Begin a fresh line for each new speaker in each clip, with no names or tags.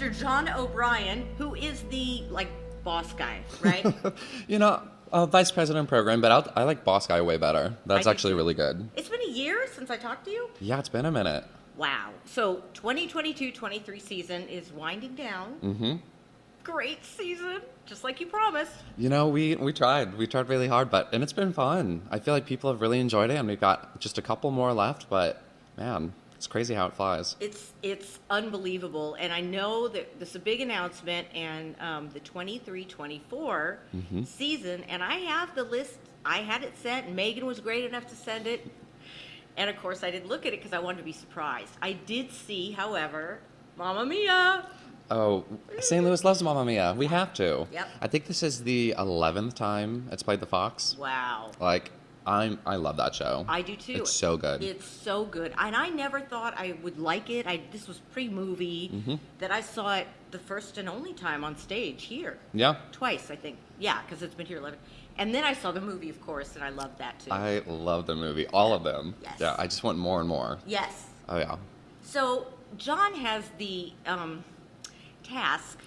Mr. John O'Brien, who is the, like, boss guy, right?
Vice president program, but I like Boss Guy way better. That's
do
actually
too.
really good.
It's been a year since I talked to you.
Yeah, it's been a minute.
Wow. So 2022-23 season is winding down.
Mm-hmm.
Great season, just like you promised.
We tried. We tried really hard, and it's been fun. I feel like people have really enjoyed it, and we've got just a couple more left, but man, it's crazy how it flies.
It's unbelievable, and I know that this is a big announcement, and the 23-24 season, and I have the list. I had it sent, and Megan was great enough to send it, and of course I didn't look at it because I wanted to be surprised. I did see, however, Mamma Mia.
Oh, St. Louis loves Mamma Mia. We have to.
Yep.
I think this is the 11th time it's played the Fox.
Wow.
Like, I love that show.
I do too.
It's so good.
It's so good. And I never thought I would like it. This was pre-movie that I saw it the first and only time on stage here.
Yeah.
Twice, I think. Yeah, because it's been here 11. And then I saw the movie, of course, and I loved that too.
I love the movie. All of them.
Yes.
Yeah, I just want more and more.
Yes.
Oh, yeah.
So John has the task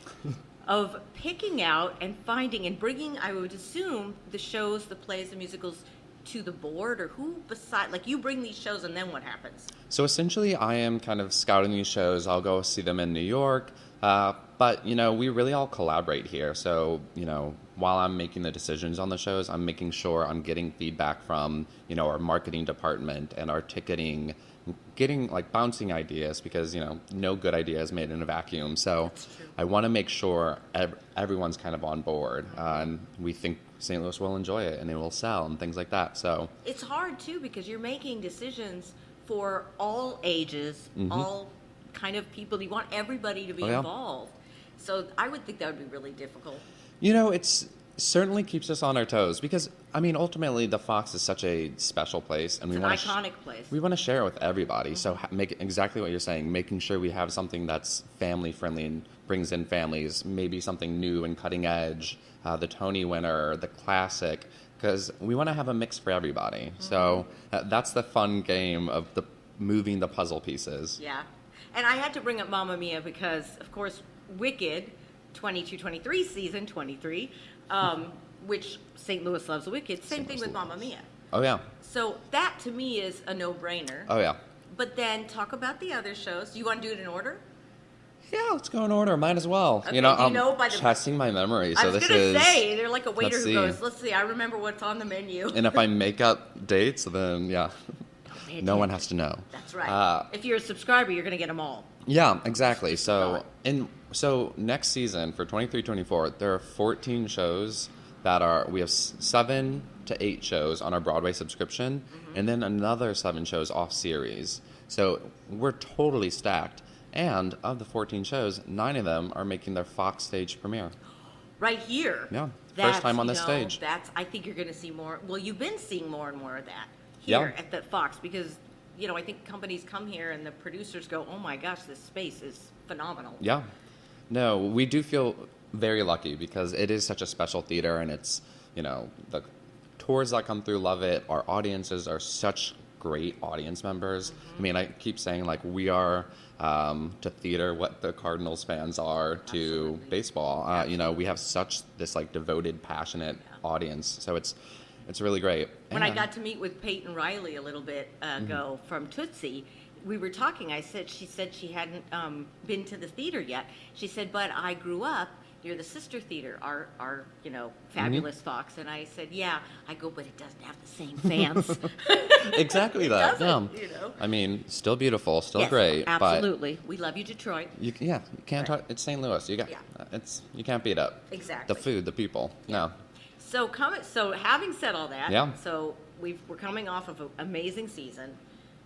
of picking out and finding and bringing, I would assume, the shows, the plays, the musicals to the board, or who beside, like, you bring these shows and then what happens?
So essentially, I am kind of scouting these shows. I'll go see them in New York. But, we really all collaborate here. So, while I'm making the decisions on the shows, I'm making sure I'm getting feedback from, our marketing department and our ticketing, getting, like, bouncing ideas because, no good idea is made in a vacuum. So I want to make sure everyone's kind of on board. And we think St. Louis will enjoy it and it will sell and things like that. So
it's hard, too, because you're making decisions for all ages, all kind of people. You want everybody to be involved. So I would think that would be really difficult.
It's certainly keeps us on our toes because, ultimately the Fox is such a special place. And
It's an iconic place.
We want to share it with everybody. So make it exactly what you're saying, making sure we have something that's family friendly and brings in families, maybe something new and cutting edge, the Tony winner, the classic, because we want to have a mix for everybody. So that's the fun game of moving the puzzle pieces.
Yeah. And I had to bring up Mamma Mia because, of course, Wicked, 22-23 season 23, which St. Louis loves Wicked. Same thing with Mamma Mia.
Oh, yeah.
So that, to me, is a no-brainer.
Oh, yeah.
But then talk about the other shows. Do you want to do it in order?
Yeah, let's go in order. Might as well.
Okay,
I'm
by the
testing my memory. So
I was
this
going to
is.
say, they're like a waiter
let's
who
see.
goes, let's see, I remember what's on the menu.
And if I make up dates, then yeah, no one has to know.
That's right. If you're a subscriber, you're going to get them all.
Yeah, exactly. So next season for 23-24, there are 14 shows we have 7 to 8 shows on our Broadway subscription, and then another 7 shows off series. So we're totally stacked. And of the 14 shows, 9 of them are making their Fox stage premiere.
Right here.
Yeah, first time on this stage.
I think you're going to see more. Well, you've been seeing more and more of that here at the Fox because, I think companies come here and the producers go, oh my gosh, this space is phenomenal.
Yeah. No, we do feel very lucky because it is such a special theater and it's, the tours that come through love it. Our audiences are such great audience members. I keep saying, like, we are to theater what the Cardinals fans are to baseball. We have such this, like, devoted, passionate audience. So it's really great.
When I got to meet with Peyton Riley a little bit ago from Tootsie, we were talking. She said she hadn't been to the theater yet. She said, but I grew up near the sister theater, our fabulous Fox. And I said, yeah. I go, but it doesn't have the same fans.
Exactly that.
Yeah.
Still beautiful, still
yes,
great.
Absolutely. We love you, Detroit.
You can't talk. It's St. Louis. You can't beat up.
Exactly.
The food, the people. Yeah.
No. So having said all that,
yeah.
So we're coming off of an amazing season.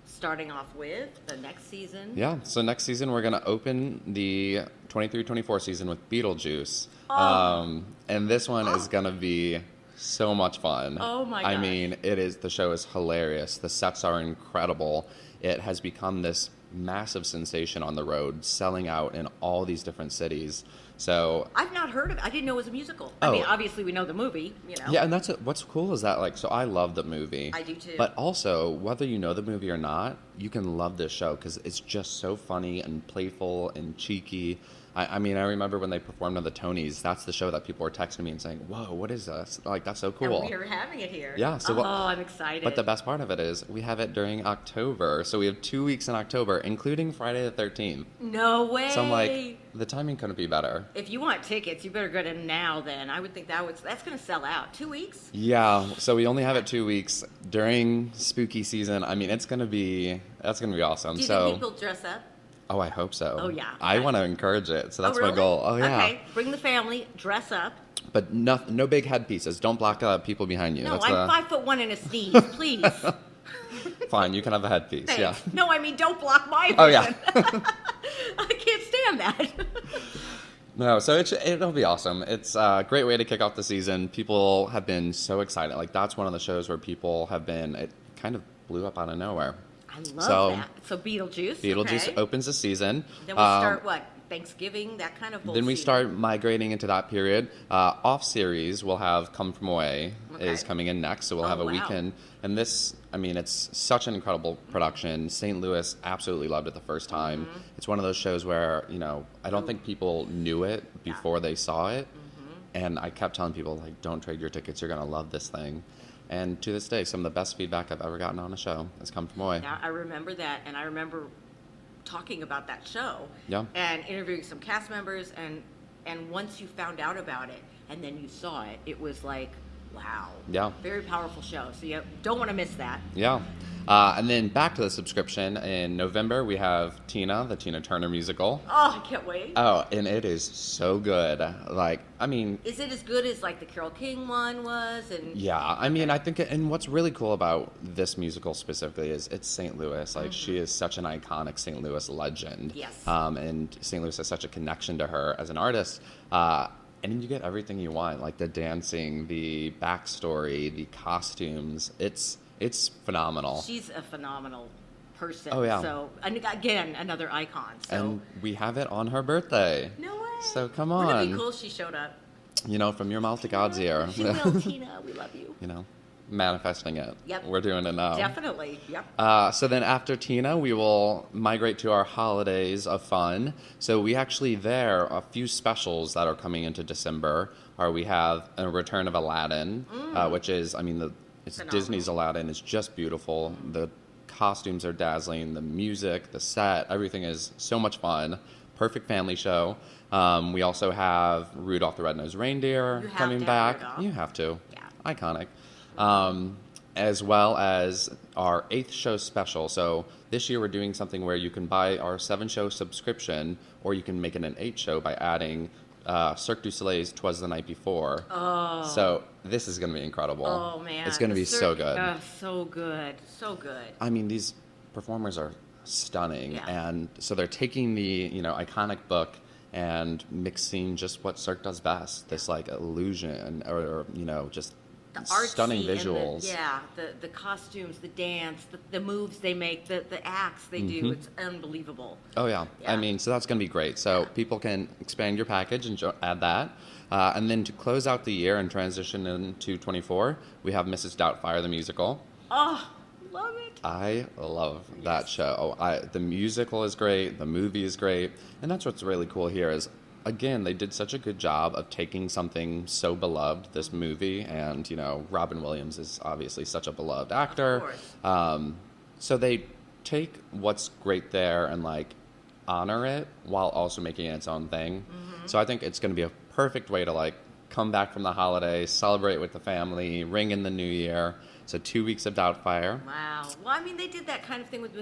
Starting off with the next season.
Yeah, so next season we're going to open the 23-24 season with Beetlejuice. And this one is going to be so much fun.
Oh my gosh.
The show is hilarious. The sets are incredible. It has become this massive sensation on the road, selling out in all these different cities. So
I've not heard of it. I didn't know it was a musical. Obviously we know the movie,
Yeah, and what's cool is that, so I love the movie.
I do too.
But also, whether you know the movie or not, you can love this show because it's just so funny and playful and cheeky. I mean, I remember when they performed on the Tonys, that's the show that people were texting me and saying, whoa, what is this? Like, that's so cool.
And we're having it here.
Yeah, so
I'm excited.
But the best part of it is we have it during October. So we have 2 weeks in October, including Friday the 13th.
No way.
So I'm like, the timing couldn't be better.
If you want tickets, you better go to now then. I would think that's going to sell out. 2 weeks?
Yeah, so we only have it 2 weeks during spooky season. I mean, that's gonna be awesome.
Do you
so
think people dress up?
Oh, I hope so.
Oh, yeah.
I
Okay.
want to encourage it, so that's
really?
my goal. Oh, yeah.
Okay, bring the family, dress up.
But no big headpieces. Don't block people behind you.
No,
That's
I'm 5'1" and a sneeze, please.
fine. You can have a headpiece.
Thanks.
Yeah.
No, I mean, don't block my vision.
Oh, yeah.
I can't stand that.
No, so it'll be awesome. It's a great way to kick off the season. People have been so excited. Like, that's one of the shows where people have been, it kind of blew up out of nowhere.
I love that. So Beetlejuice. Okay.
Opens the season.
Then we start what? Thanksgiving, that kind of.
Then we
season.
start migrating into that period. Off series, we'll have Come From Away is
Okay.
coming in next, so we'll have a
wow.
weekend. And this, I mean, it's such an incredible production. St. Louis absolutely loved it the first time.
Mm-hmm.
It's one of those shows where, I don't think people knew it before they saw it.
Mm-hmm.
And I kept telling people, like, don't trade your tickets. You're going to love this thing. And to this day, some of the best feedback I've ever gotten on a show has come from Away.
Yeah, I remember that, and I remember talking about that show.
Yeah.
And interviewing some cast members, and once you found out about it, and then you saw it, it was like, wow.
Yeah.
Very powerful show. So you don't want to miss that.
Yeah. And then back to the subscription. In November, we have Tina, the Tina Turner musical.
Oh, I can't wait.
Oh, and it is so good. Like, I mean...
Is it as good as like the Carole King one was? And
Yeah, I mean, I think... And what's really cool about this musical specifically is it's St. Louis. Like, she is such an iconic St. Louis legend.
Yes.
And St. Louis has such a connection to her as an artist. And then you get everything you want, like the dancing, the backstory, the costumes. It's phenomenal.
she's a phenomenal person.
Oh, yeah.
So, and again, another icon. So.
And we have it on her birthday.
No way.
So come
Wouldn't it be
on.
cool if she showed up?
From your mouth to God's ear.
She will, Tina. We love you.
Manifesting it.
Yep.
We're doing it now.
Definitely. Yep.
So then after Tina, we will migrate to our holidays of fun. So we actually a few specials that are coming into December we have a return of Aladdin, which is, it's
Phenomenal.
Disney's Aladdin. It's just beautiful. The costumes are dazzling. The music, the set, everything is so much fun. Perfect family show. We also have Rudolph the Red-Nosed Reindeer
You have
coming
to have
back.
Rudolph.
You have to.
Yeah.
Iconic. As well as our 8th show special. So this year we're doing something where you can buy our 7-show subscription, or you can make it an 8-show by adding Cirque du Soleil's 'Twas the Night Before.
Oh.
So this is going to be incredible.
Oh man.
It's going to be so good.
So good. So good.
I mean, these performers are stunning.
Yeah.
And so they're taking the, iconic book and mixing just what Cirque does best. This like illusion or just
The artsy
stunning
and
visuals.
the costumes, the dance, the moves they make, the acts they do. It's unbelievable.
Oh, yeah.
Yeah.
So that's going to be great. So people can expand your package and add that. And then to close out the year and transition into 24, we have Mrs. Doubtfire, the musical.
Oh, love it.
I love that show. The musical is great. The movie is great. And that's what's really cool here is, again, they did such a good job of taking something so beloved, this movie, and, Robin Williams is obviously such a beloved actor.
Of course.
So they take what's great there and, honor it while also making it its own thing. So I think it's going to be a perfect way to, come back from the holidays, celebrate with the family, ring in the new year. So 2 weeks of Doubtfire.
Wow. Well, they did that kind of thing with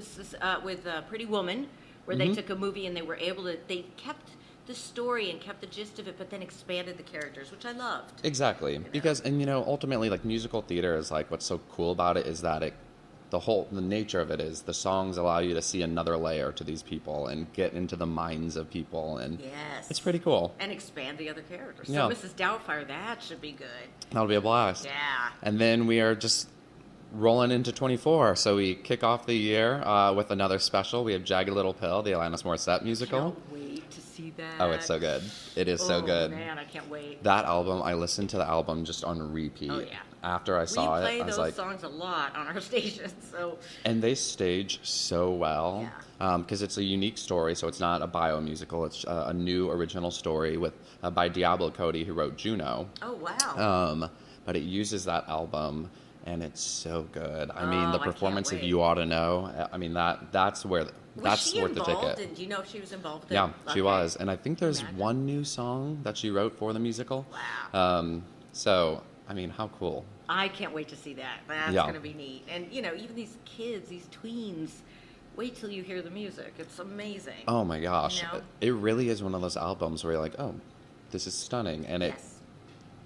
Pretty Woman, where they took a movie and they kept the story and kept the gist of it, but then expanded the characters, which I loved.
Exactly. Because, ultimately, musical theater is, what's so cool about it is that the nature of it is the songs allow you to see another layer to these people and get into the minds of people, and
Yes.
it's pretty cool.
And expand the other characters.
Yeah.
So Mrs. Doubtfire, that should be good.
That'll be a blast.
Yeah.
And then we are just rolling into 24. So we kick off the year with another special. We have Jagged Little Pill, the Alanis Morissette musical.
Can't wait to see that.
Oh, it's so good. It is so good.
Man, I can't wait.
That album, I listened to the album just on repeat.
Oh, yeah.
after I
We
saw
play
it, I was
those
like,
songs a lot on our station, so
and they stage so well
Yeah.
because it's a unique story. So it's not a bio musical; it's a new original story with by Diablo Cody, who wrote Juno.
oh wow.
But it uses that album, and it's so good. I mean,
Oh,
the
I can't
performance of
wait.
"You Ought to Know." I mean, that's where
Was
that's
she
worth the
involved?
ticket.
And do you know if she was involved?
Yeah, she
Okay.
was, and I think there's
Imagine.
one new song that she wrote for the musical.
Wow.
So I mean, how cool?
I can't wait to see that. That's
Yeah.
going to be neat. And even these kids, these tweens, wait till you hear the music. It's amazing.
Oh my gosh,
You know?
it really is one of those albums where you're like, oh, this is stunning, and it
Yes.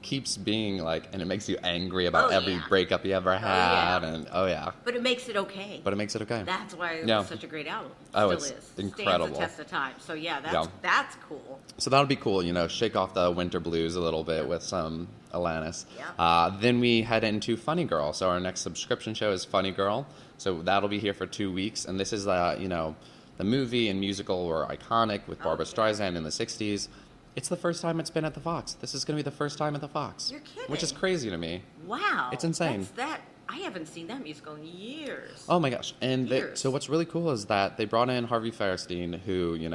keeps being like, and it makes you angry about
Oh,
every
yeah.
breakup you ever
yeah.
had, and oh yeah,
But it makes it okay.
but it makes it okay.
That's why it
Yeah.
was such a great album.
Oh,
Still
it's
is. Stands
incredible.
the test of time. So yeah,
Yeah.
that's cool.
So that'll be cool, shake off the winter blues a little bit with some Alanis.
Yeah.
Then we head into Funny Girl. So our next subscription show is Funny Girl. So that'll be here for 2 weeks, and this is the movie and musical were iconic with Barbara
yeah.
Streisand in the '60s. It's the first time it's been at the Fox. This is going to be the first time at the Fox.
You're kidding.
Which is crazy to me.
Wow.
It's insane.
I haven't seen that musical in years.
Oh my gosh! And
Years.
so what's really cool is that they brought in Harvey Firestein, who is
he's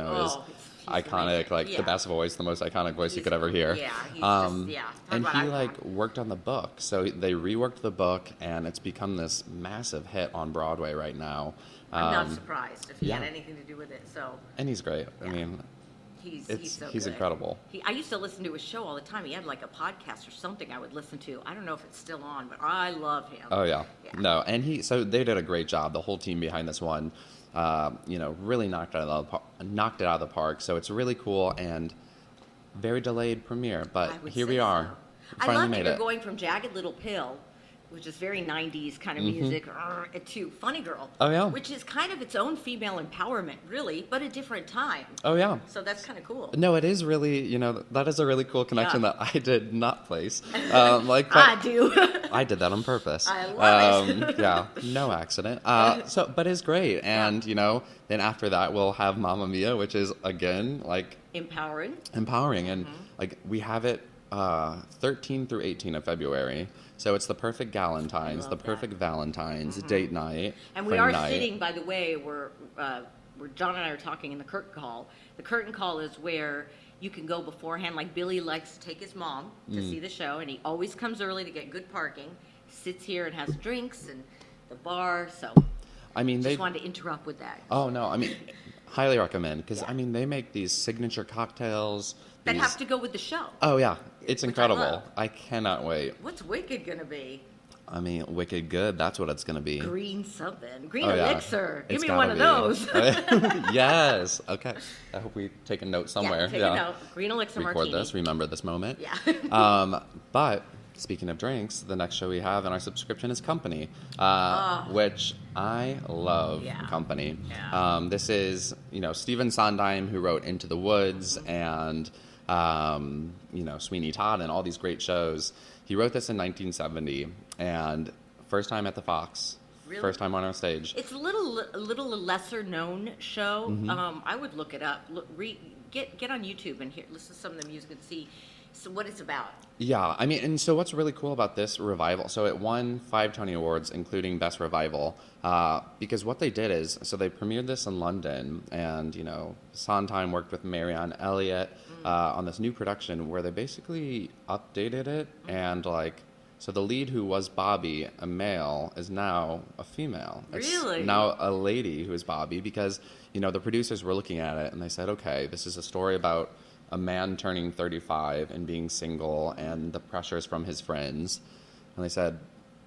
iconic,
amazing.
like
Yeah.
the best voice, the most iconic voice you
He's-
could ever hear.
yeah, he's just- yeah. Talk
And
about
he
iconic.
worked on the book, so they reworked the book, and it's become this massive hit on Broadway right now.
I'm not surprised if he had
yeah.
anything to do with it. So
And he's great. I
Yeah.
mean,
he's so
he's
good.
incredible.
I used to listen to his show all the time. He had like a podcast or something I would listen to. I don't know if it's still on, but I love him.
Oh yeah.
Yeah.
No, and so they did a great job. The whole team behind this one, really knocked it out of the park. So it's really cool and very delayed premiere, but
I would
here
say
we are.
so. I
Finally
love that
made
you're
it.
going from Jagged Little Pill, which is very 90s kind of music, to Funny Girl.
Mm-hmm. Oh, yeah.
Which is kind of its own female empowerment, really, but a different time.
Oh yeah.
So that's kind of cool.
No, it is really, that is a really cool connection
Yeah.
that I did not place.
I do.
I did that on purpose.
I love it.
Yeah, no accident. But it's great. And, then after that, we'll have Mamma Mia, which is, again,
Empowering.
empowering. And,
Mm-hmm.
we have it 13 through 18 of February. So it's the perfect Galentine's,
love
the
that.
perfect Valentine's, date night,
And we
friend
are
night.
sitting, by the way, where John and I are talking in the curtain call. The curtain call is where you can go beforehand. Like Billy likes to take his mom to see the show, and he always comes early to get good parking. Sits here and has drinks and the bar. So
I mean,
just wanted to interrupt with that.
Oh, no, I mean, highly recommend. Because,
Yeah.
they make these signature cocktails.
That
these-
have to go with the show.
Oh, yeah. It's
Which I
incredible.
love.
I cannot wait.
What's Wicked gonna be?
I mean, wicked good. That's what it's going to be.
Green something. Green
Oh, yeah.
elixir. Give
It's
me
gotta
one of
be.
those.
Yes. Okay. I hope we take a note somewhere.
Yeah, take a note. Green elixir
Record
martini.
this. Remember this moment.
Yeah.
But speaking of drinks, the next show we have in our subscription is Company, which I love.
Yeah.
Company.
Yeah.
This is Stephen Sondheim, who wrote Into the Woods and Sweeney Todd and all these great shows. He wrote this in 1970, and first time at the Fox.
Really?
First time on our stage.
It's a little lesser known show.
Mm-hmm.
I would look it up. Get on YouTube and listen to some of the music and see what it's about.
Yeah, I mean, and so what's really cool about this revival, so it won 5 Tony Awards, including Best Revival, because what they did is, so they premiered this in London, and, Sondheim worked with Marianne Elliott on this new production where they basically updated it, and, so the lead who was Bobby, a male, is now a female. It's
Really?
now a lady who is Bobby, because, the producers were looking at it, and they said, okay, this is a story about a man turning 35 and being single and the pressures from his friends. And they said,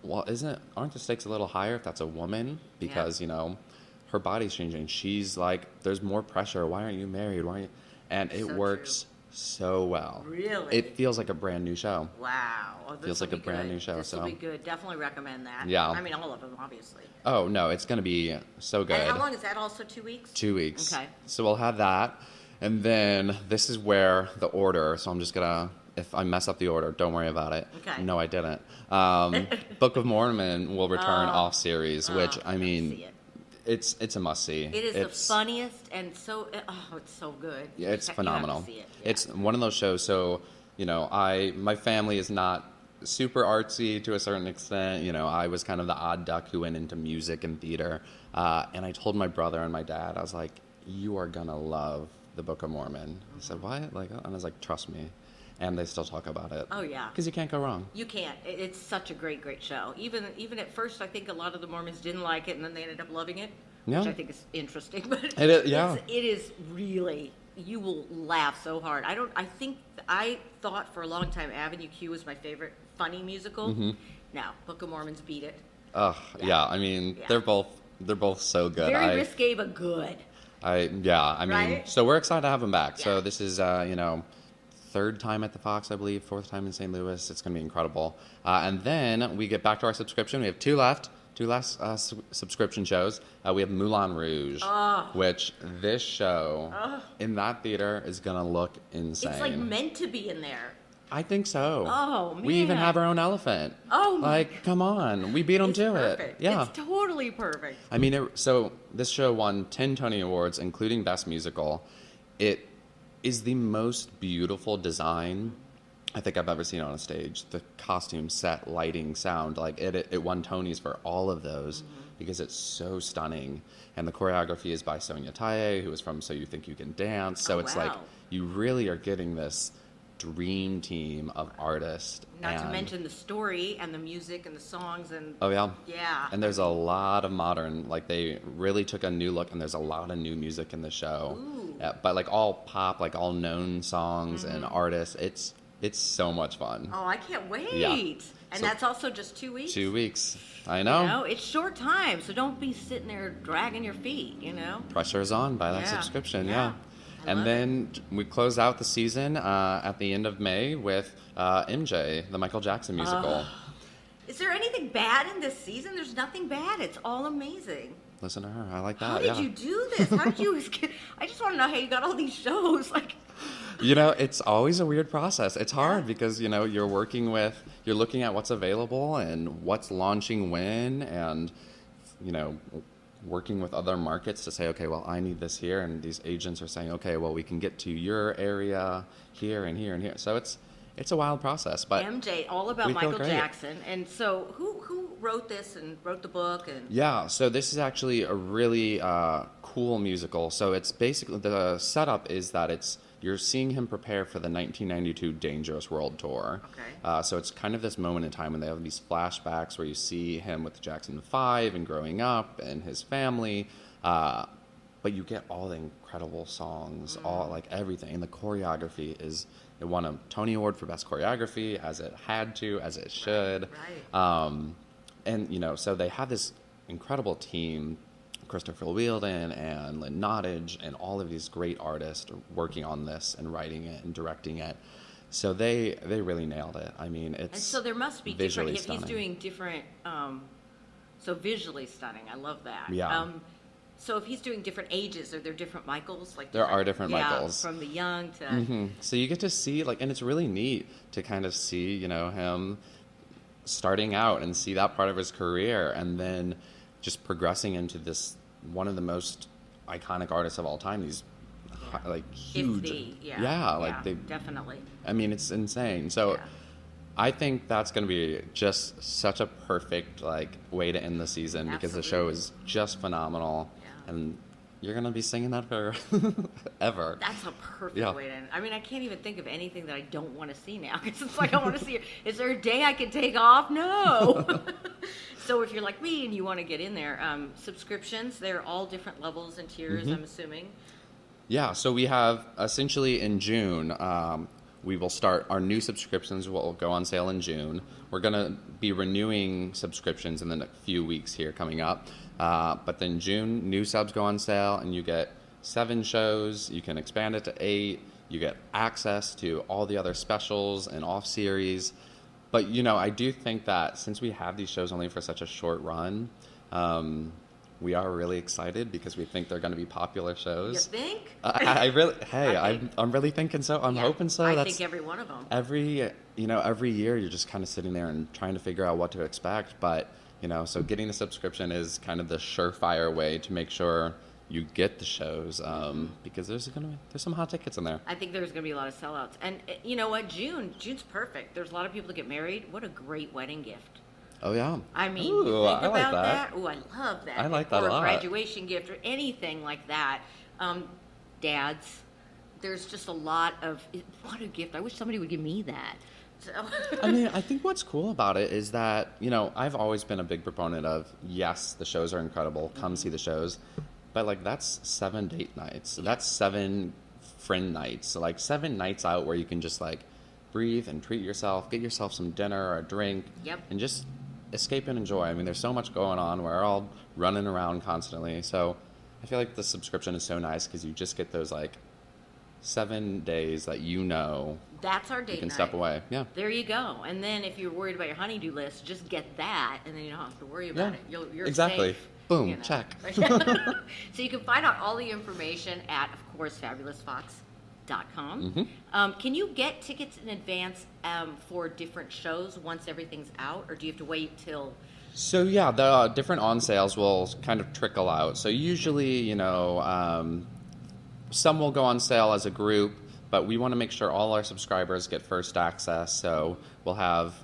well, aren't the stakes a little higher if that's a woman? Because, her body's changing. She's there's more pressure. Why aren't you married? Why aren't you? And it
So
works so well.
Really?
It feels like a brand new show.
Wow. Oh, this
Feels
will
like a
be
brand
good.
new show,
This will
so.
be good. Definitely recommend that.
Yeah.
I mean, all of them, obviously.
Oh, no, it's going to be so good.
And how long is that? Also 2 weeks?
2 weeks.
Okay.
So we'll have that. And then this is where the order, so I'm just going to, if I mess up the order, don't worry about it.
Okay.
No, I didn't. Book of Mormon will return off series, which, I mean,
see it.
it's a must-see.
It is the funniest and so, it's so good.
Yeah, it's
You have to
phenomenal.
see it. Yeah.
It's one of those shows, so, my family is not super artsy to a certain extent. You know, I was kind of the odd duck who went into music and theater. And I told my brother and my dad, I was like, you are going to love the Book of Mormon. He said, what? Like, and I was like, trust me. And they still talk about it.
Oh, yeah.
Because you can't go wrong.
You can't. It's such a great, great show. Even at first, I think a lot of the Mormons didn't like it, and then they ended up loving it,
Yeah.
which I think is interesting. But
It is, yeah.
it is really, you will laugh so hard. I thought for a long time Avenue Q was my favorite funny musical.
Mm-hmm.
Now, Book of Mormon's beat it.
Yeah. I mean,
Yeah.
they're both so good.
Very risque, but good.
I mean,
Right?
so we're excited to have him back.
Yeah.
So this is, third time at the Fox, I believe, fourth time in St. Louis. It's going to be incredible. And then we get back to our subscription. We have two last subscription shows. We have Moulin Rouge, which this show in that theater is going to look insane.
It's like meant to be in there.
I think so.
Oh,
We even
man.
have our own elephant.
Oh, my
like, come on. We beat them
It's
to
perfect.
it. Yeah.
It's totally perfect.
I mean, so this show won 10 Tony Awards, including Best Musical. It is the most beautiful design I think I've ever seen on a stage. The costume, set, lighting, sound, like it won Tonys for all of those because it's so stunning. And the choreography is by Sonia Taye, who is from So You Think You Can Dance. So it's like
wow.
you really are getting this dream team of artists.
Not to
and-
mention the story and the music and the songs and
Oh yeah.
yeah.
And there's a lot of modern, like they really took a new look, and there's a lot of new music in the show.
Ooh.
Yeah, but like all pop, like all known songs and artists. It's so much fun.
Oh, I can't wait.
Yeah.
And
So-
that's also just 2 weeks.
2 weeks. I
You
know.
know, it's short time, so don't be sitting there dragging your feet, you know?
Pressure is on by that
Yeah.
subscription.
Yeah.
Yeah.
I
And
love
then we close out the season at the end of May with MJ, the Michael Jackson musical.
Is there anything bad in this season? There's nothing bad. It's all amazing.
Listen to her. I like that.
How did
yeah.
you do this? How did you I just want to know how you got all these shows. Like,
You know, it's always a weird process. It's hard because, you're looking at what's available and what's launching when and, working with other markets to say, okay, well, I need this here. And these agents are saying, okay, well, we can get to your area here and here and here. So it's a wild process, but
MJ, all about
we feel
Michael
great.
Jackson. And so who wrote this and wrote the book? And
yeah, so this is actually a really cool musical. So it's basically, the setup is that you're seeing him prepare for the 1992 Dangerous World Tour.
Okay.
So it's kind of this moment in time when they have these flashbacks where you see him with Jackson 5 and growing up and his family. But you get all the incredible songs, all like everything. And the choreography it won a Tony Award for Best Choreography, as it had to, as it should.
Right.
And, so they have this incredible team, Christopher Wheeldon and Lynn Nottage and all of these great artists working on this and writing it and directing it. So they really nailed it. I mean, it's
And so there must be
visually
different, if he's
stunning.
doing different, so visually stunning. I love that.
Yeah.
So if he's doing different ages, are there different Michaels? Like
There are different Michaels.
From the young to.
Mhm. So you get to see, and it's really neat to kind of see, him starting out and see that part of his career and then just progressing into this, one of the most iconic artists of all time. These, huge. They
definitely.
I mean, it's insane. So
Yeah.
I think that's going to be just such a perfect way to end the season because the show is just phenomenal,
Yeah.
and you're going to be singing that for ever.
That's a perfect
Yeah.
way to end. I mean, I can't even think of anything that I don't want to see now. It's just like I want to see it. Is there a day I can take off? No. So if you're like me and you want to get in there, subscriptions, they're all different levels and tiers,
Mm-hmm.
I'm assuming.
Yeah, so we have essentially in June, we will start our new subscriptions will go on sale in June. We're going to be renewing subscriptions in the next few weeks here coming up. But then June, new subs go on sale and you get 7 shows. You can expand it to 8. You get access to all the other specials and off series. But, I do think that since we have these shows only for such a short run, we are really excited because we think they're going to be popular shows.
You think?
I really,
I think-
I'm really thinking so. I'm
Yeah,
hoping so.
I
That's
think every one of them.
every year you're just kind of sitting there and trying to figure out what to expect. But, so getting a subscription is kind of the surefire way to make sure you get the shows, because there's some hot tickets in there.
I think there's going to be a lot of sellouts. And you know what? June's perfect. There's a lot of people that get married. What a great wedding gift.
Oh yeah.
I mean,
Ooh,
you think
I like
about
that.
that. Ooh, I love that.
I like that
or
a lot.
graduation gift or anything like that. Dads, there's just a lot of, what a gift. I wish somebody would give me that. So.
I mean, I think what's cool about it is that, I've always been a big proponent of, yes, the shows are incredible. Come see the shows. But, like, that's 7 date nights. That's 7 friend nights. So, like, 7 nights out where you can just, like, breathe and treat yourself, get yourself some dinner or a drink.
Yep.
And just escape and enjoy. I mean, there's so much going on. We're all running around constantly. So I feel like the subscription is so nice because you just get those, like, 7 days that
That's our date
you can
night.
step away. Yeah.
There you go. And then if you're worried about your honey-do list, just get that, and then you don't have to worry about it. You're
exactly.
safe.
Boom, check.
So you can find out all the information at, of course, fabulousfox.com. Can you get tickets in advance for different shows once everything's out, or do you have to wait till...
So yeah, the different on sales will kind of trickle out. So usually, some will go on sale as a group, but we want to make sure all our subscribers get first access. So we'll have,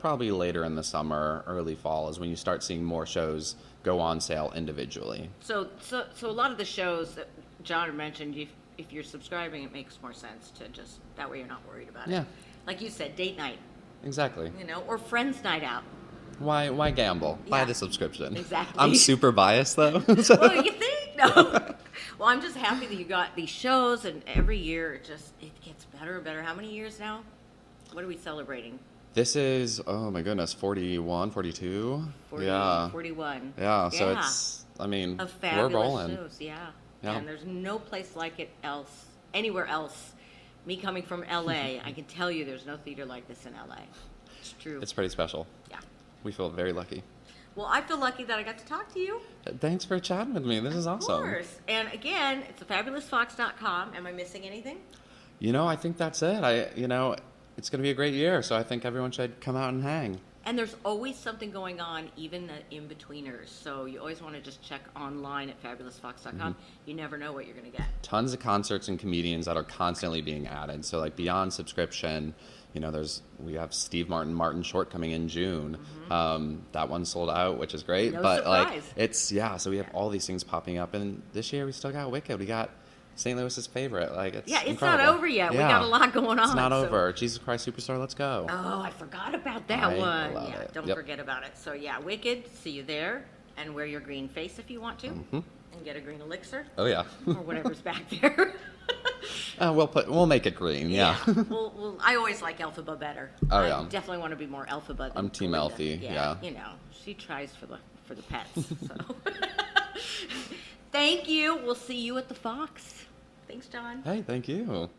probably later in the summer, early fall is when you start seeing more shows go on sale individually.
So a lot of the shows that John mentioned, if you're subscribing, it makes more sense to just, that way you're not worried about it.
Yeah.
Like you said, date night,
Exactly.
or friends night out.
Why gamble? Buy
Yeah.
the subscription.
Exactly.
I'm super biased though.
Well, you think? No. Well, I'm just happy that you got these shows, and every year it gets better and better. How many years now? What are we celebrating?
This is, oh my goodness, 41, 42?
41.
Yeah, so
Yeah.
it's,
Of
we're
fabulous
rolling.
shows, yeah.
Yeah.
And there's no place like it anywhere else. Me coming from LA, I can tell you there's no theater like this in LA. It's true.
It's pretty special.
Yeah.
We feel very lucky.
Well, I feel lucky that I got to talk to you.
Thanks for chatting with me. This is awesome.
Of course. And again, it's fabulousfox.com. Am I missing anything?
I think that's it. It's going to be a great year, so I think everyone should come out and hang.
And there's always something going on, even the in-betweeners. So you always want to just check online at fabulousfox.com. You never know what you're going to get.
Tons of concerts and comedians that are constantly being added. So like beyond subscription, we have Steve Martin Short coming in June. That one sold out, which is great.
No
but
surprise.
so we have all these things popping up, and this year we still got Wicked. We got St. Louis's favorite. It's
It's
incredible.
not over yet.
Yeah.
We got a lot going on.
It's not
so-
over. Jesus Christ Superstar, let's go.
Oh, I forgot about that
I
one.
love
Yeah,
it.
don't
Yep.
forget about it. So yeah, Wicked, see you there. And wear your green face if you want to. And get a green elixir.
Oh yeah.
Or whatever's back there.
We'll make it green. Yeah.
Well, I always like Elphaba better.
Oh,
I
yeah.
definitely want to be more Elphaba than
I'm Team
Glinda.
Elfie, yeah.
She tries for the pets. So. Thank you. We'll see you at the Fox. Thanks, John.
Hey, thank you.